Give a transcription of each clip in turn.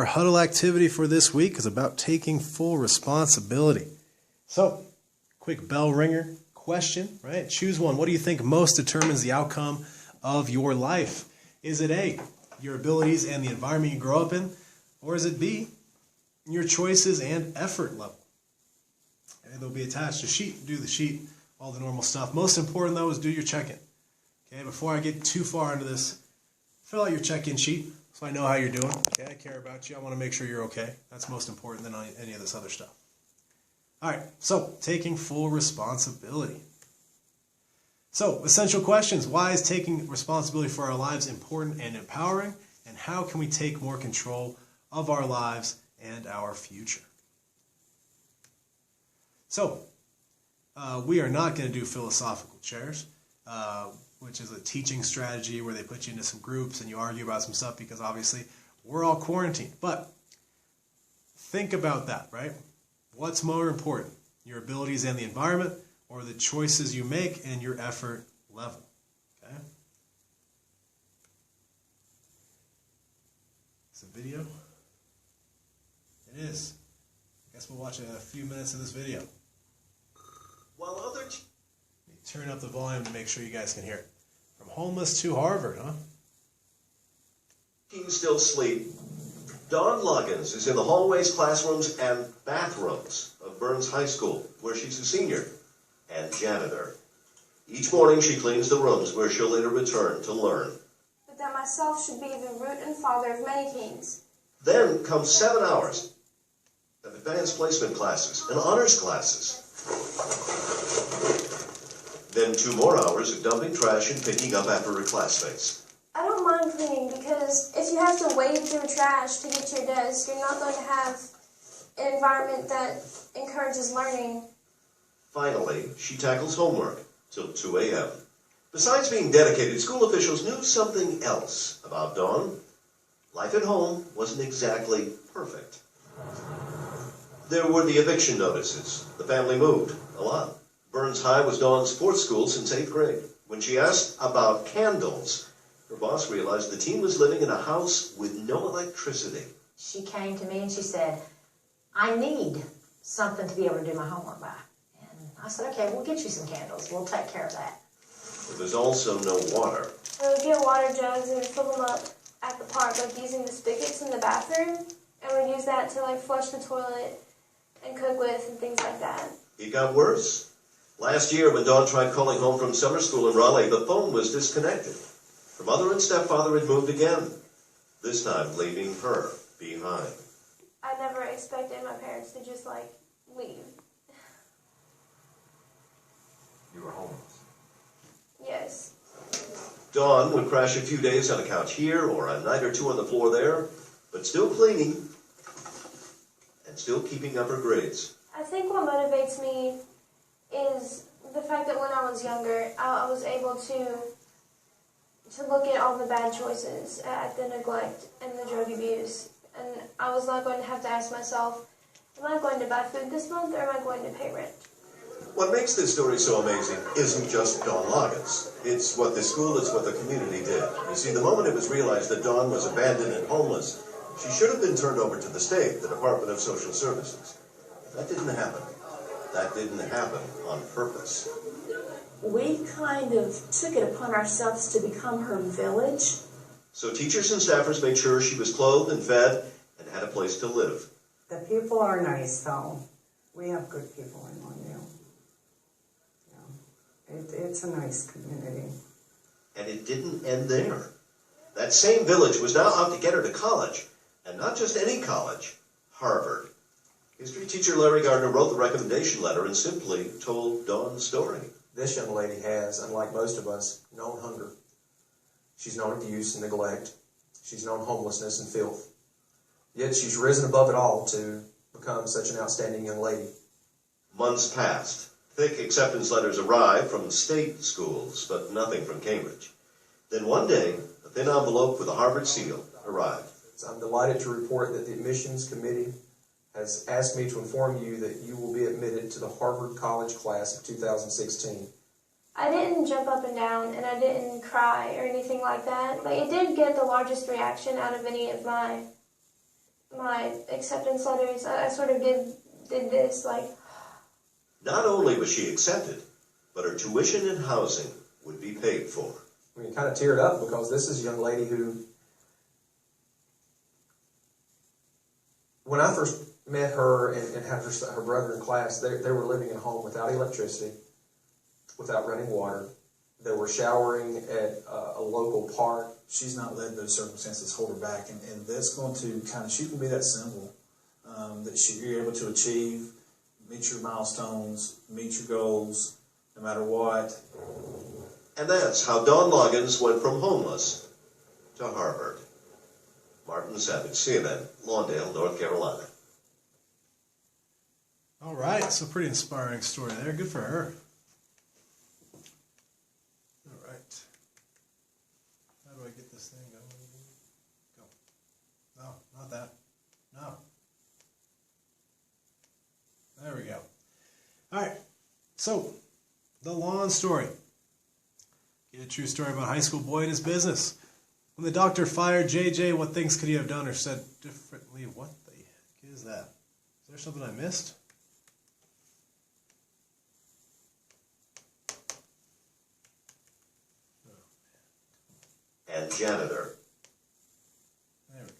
huddle activity for this week is about taking full responsibility. So, quick bell ringer question, right? Choose one. What do you think most determines the outcome of your life? Is it A, your abilities and the environment you grow up in? Or is it B, your choices and effort level? Okay, they'll be attached to sheet. Do the sheet, all the normal stuff. Most important, though, is do your check-in. Okay, before I get too far into this, fill out your check-in sheet so I know how you're doing. Okay, I care about you. I want to make sure you're okay. That's most important than any of this other stuff. All right, so taking full responsibility. So, essential questions. Why is taking responsibility for our lives important and empowering? And how can we take more control of our lives and our future? So, we are not going to do philosophical chairs, which is a teaching strategy where they put you into some groups and you argue about some stuff because obviously we're all quarantined. But think about that, right? What's more important, your abilities and the environment, or the choices you make and your effort level? Okay? Is it video? It is. I guess we'll watch a few minutes of this video. While other turn up the volume to make sure you guys can hear it. From homeless to Harvard, huh? Teens still sleep. Dawn Loggins is in the hallways, classrooms, and bathrooms of Burns High School, where she's a senior and janitor. Each morning she cleans the rooms where she'll later return to learn. But that myself should be the root and father of many kings. Then comes 7 hours of advanced placement classes and honors classes. Then 2 more hours of dumping trash and picking up after her classmates. I don't mind cleaning because if you have to wade through trash to get to your desk, you're not going to have an environment that encourages learning. Finally, she tackles homework till 2 a.m. Besides being dedicated, school officials knew something else about Dawn. Life at home wasn't exactly perfect. There were the eviction notices. The family moved a lot. Burns High was Dawn's 4th school since 8th grade. When she asked about candles, her boss realized the teen was living in a house with no electricity. She came to me and she said, I need something to be able to do my homework by. And I said, okay, we'll get you some candles. We'll take care of that. But there's also no water. We would get water jugs and fill them up at the park, like using the spigots in the bathroom. And we'd use that to like flush the toilet and cook with and things like that. It got worse. Last year, when Dawn tried calling home from summer school in Raleigh, the phone was disconnected. Her mother and stepfather had moved again, this time leaving her behind. I never expected my parents to just, like, leave. You were homeless. Yes. Dawn would crash a few days on a couch here or a night or two on the floor there, but still cleaning and still keeping up her grades. I think what motivates me is the fact that when I was younger, I was able to look at all the bad choices, at the neglect and the drug abuse. And I was not going to have to ask myself, am I going to buy food this month or am I going to pay rent? What makes this story so amazing isn't just Dawn Loggins. It's what the school, it's what the community did. You see, the moment it was realized that Dawn was abandoned and homeless, she should have been turned over to the state, the Department of Social Services. That didn't happen. That didn't happen on purpose. We kind of took it upon ourselves to become her village. So teachers and staffers made sure she was clothed and fed and had a place to live. The people are nice, though. We have good people in Longview. Yeah. It's a nice community. And it didn't end there. That same village was now out to get her to college. And not just any college, Harvard. History teacher Larry Gardner wrote the recommendation letter and simply told Dawn's story. This young lady has, unlike most of us, known hunger. She's known abuse and neglect. She's known homelessness and filth. Yet she's risen above it all to become such an outstanding young lady. Months passed. Thick acceptance letters arrived from state schools, but nothing from Cambridge. Then one day, a thin envelope with a Harvard seal arrived. So I'm delighted to report that the admissions committee has asked me to inform you that you will be admitted to the Harvard College class of 2016. I didn't jump up and down, and I didn't cry or anything like that, but it did get the largest reaction out of any of my my acceptance letters. I sort of did this, like, Not only was she accepted, but her tuition and housing would be paid for. I mean, kind of teared up because this is a young lady who, when I first met her and had her brother in class, they were living at home without electricity, without running water. They were showering at a local park. She's not let those circumstances hold her back, and that's going to she can be that symbol that you're able to achieve, meet your milestones, meet your goals, no matter what. And that's how Dawn Loggins went from homeless to Harvard. Martin Savage, CNN, Lawndale, North Carolina. All right, so pretty inspiring story there. Good for her. All right. How do I get this thing going? Go. No, not that. No. There we go. All right. So, the lawn story. Get a true story about a high school boy and his business. When the doctor fired JJ, what things could he have done or said differently? What the heck is that? Is there something I missed? And janitor. There we go.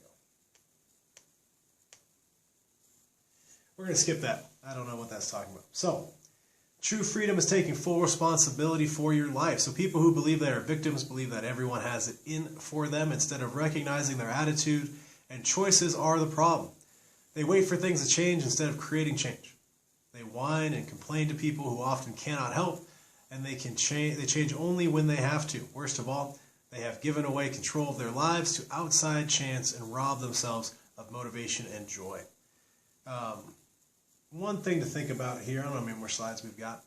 We're going to skip that. I don't know what that's talking about. So, true freedom is taking full responsibility for your life. So people who believe they are victims believe that everyone has it in for them instead of recognizing their attitude and choices are the problem. They wait for things to change instead of creating change. They whine and complain to people who often cannot help, and they change only when they have to. Worst of all, they have given away control of their lives to outside chance and robbed themselves of motivation and joy. One thing to think about here, I don't know how many more slides we've got.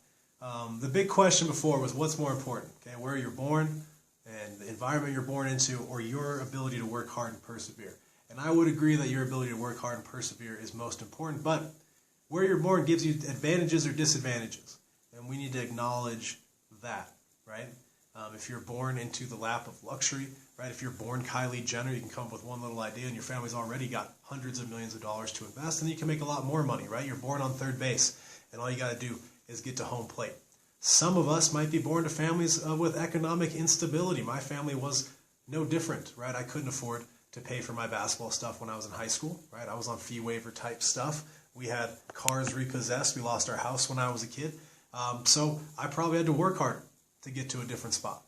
The big question before was what's more important, okay? Where you're born and the environment you're born into, or your ability to work hard and persevere. And I would agree that your ability to work hard and persevere is most important, but where you're born gives you advantages or disadvantages. And we need to acknowledge that, right? If you're born into the lap of luxury, right? If you're born Kylie Jenner, you can come up with one little idea and your family's already got hundreds of millions of dollars to invest and you can make a lot more money, right? You're born on third base and all you got to do is get to home plate. Some of us might be born to families with economic instability. My family was no different, right? I couldn't afford to pay for my basketball stuff when I was in high school, right? I was on fee waiver type stuff. We had cars repossessed. We lost our house when I was a kid. So I probably had to work hard to get to a different spot.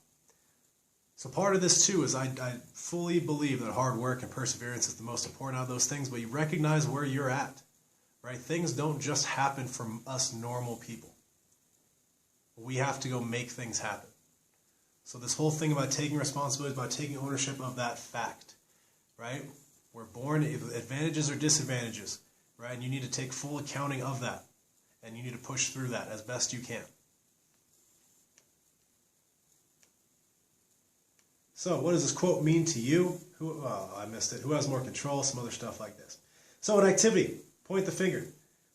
So part of this too is I fully believe that hard work and perseverance is the most important out of those things, but you recognize where you're at, right? Things don't just happen from us normal people. We have to go make things happen. So this whole thing about taking responsibility is about taking ownership of that fact, right? We're born, advantages or disadvantages, right? And you need to take full accounting of that. And you need to push through that as best you can. So what does this quote mean to you? I missed it. Who has more control? Some other stuff like this. So an activity, point the finger.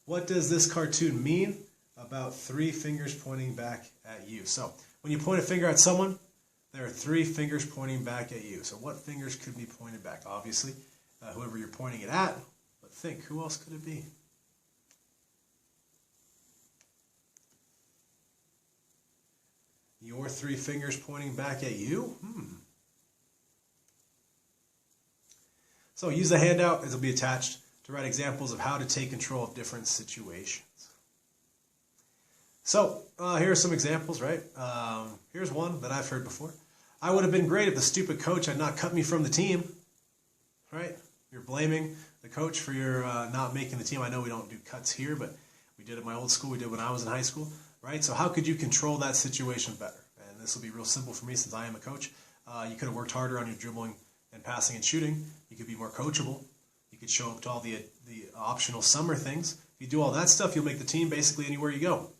What does this cartoon mean about 3 fingers pointing back at you? So when you point a finger at someone, there are 3 fingers pointing back at you. So what fingers could be pointed back? Obviously, whoever you're pointing it at. But think, who else could it be? Your 3 fingers pointing back at you? So use the handout, it'll be attached, to write examples of how to take control of different situations. So here are some examples, right? Here's one that I've heard before. I would have been great if the stupid coach had not cut me from the team, right? You're blaming the coach for your not making the team. I know we don't do cuts here, but we did at my old school. We did when I was in high school, right? So how could you control that situation better? And this will be real simple for me since I am a coach. You could have worked harder on your dribbling and passing and shooting. You could be more coachable. You could show up to all the optional summer things. If you do all that stuff, you'll make the team basically anywhere you go.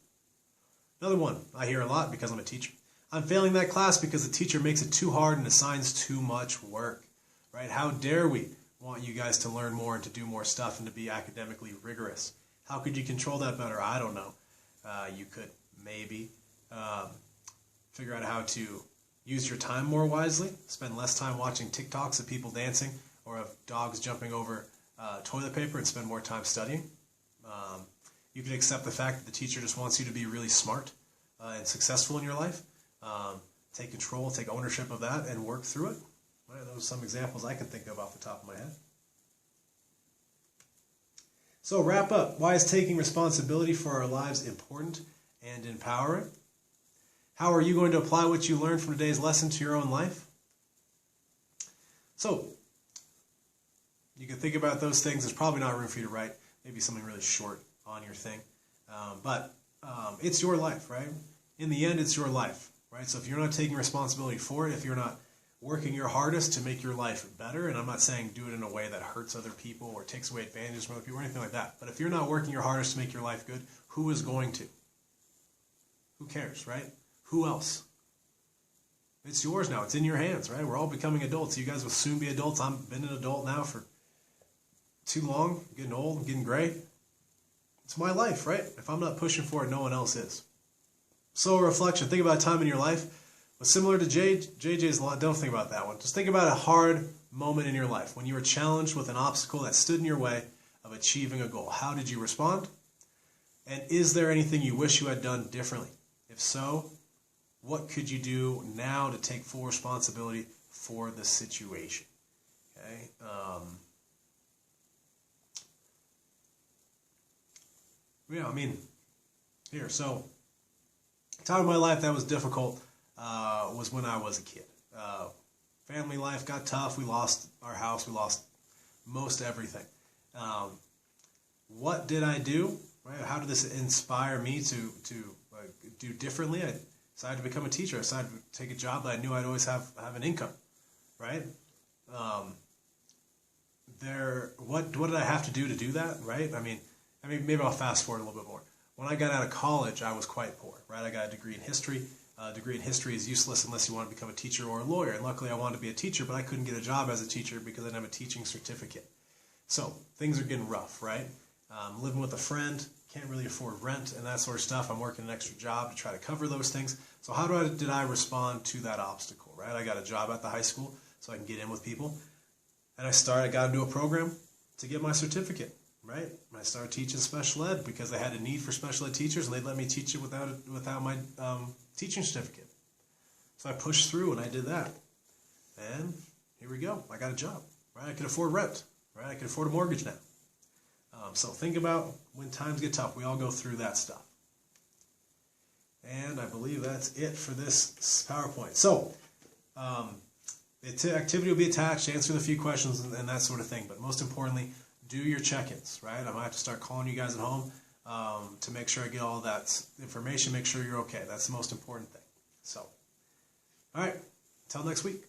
Another one I hear a lot because I'm a teacher. I'm failing that class because the teacher makes it too hard and assigns too much work, right? How dare we want you guys to learn more and to do more stuff and to be academically rigorous? How could you control that better? I don't know. You could maybe figure out how to use your time more wisely, spend less time watching TikToks of people dancing or of dogs jumping over toilet paper and spend more time studying. You can accept the fact that the teacher just wants you to be really smart and successful in your life. Take control, take ownership of that, and work through it. Right, those are some examples I can think of off the top of my head. So wrap up. Why is taking responsibility for our lives important and empowering? How are you going to apply what you learned from today's lesson to your own life? So, you can think about those things. There's probably not room for you to write maybe something really short on your thing. But it's your life, right? In the end, it's your life, right? So if you're not taking responsibility for it, if you're not working your hardest to make your life better, and I'm not saying do it in a way that hurts other people or takes away advantage from other people or anything like that, but if you're not working your hardest to make your life good, who is going to? Who cares, right? Who else? It's yours now. It's in your hands, right? We're all becoming adults. You guys will soon be adults. I've been an adult now for too long. I'm getting old. I'm getting gray. It's my life, right? If I'm not pushing for it, no one else is. So a reflection. Think about a time in your life was similar to JJ's law. Don't think about that one. Just think about a hard moment in your life when you were challenged with an obstacle that stood in your way of achieving a goal. How did you respond? And is there anything you wish you had done differently? If so, what could you do now to take full responsibility for the situation? Okay. Yeah, I mean, here. So, time in my life that was difficult was when I was a kid. Family life got tough. We lost our house. We lost most everything. What did I do? Right? How did this inspire me to do differently? I decided to become a teacher. I decided to take a job that I knew I'd always have an income. Right? What did I have to do that? Right? I mean, maybe I'll fast forward a little bit more. When I got out of college, I was quite poor, right? I got a degree in history. A degree in history is useless unless you want to become a teacher or a lawyer. And luckily, I wanted to be a teacher, but I couldn't get a job as a teacher because I didn't have a teaching certificate. So things are getting rough, right? Living with a friend, can't really afford rent and that sort of stuff. I'm working an extra job to try to cover those things. So how did I respond to that obstacle, right? I got a job at the high school so I can get in with people. And I got into a program to get my certificate. Right? I started teaching special ed because they had a need for special ed teachers, and they'd let me teach it without my teaching certificate. So I pushed through, and I did that. And here we go. I got a job. Right? I could afford rent. Right? I could afford a mortgage now. So think about when times get tough. We all go through that stuff. And I believe that's it for this PowerPoint. So the activity will be attached, answer the few questions and that sort of thing. But most importantly, do your check-ins, right? I might have to start calling you guys at home to make sure I get all that information, make sure you're okay. That's the most important thing. So, all right, until next week.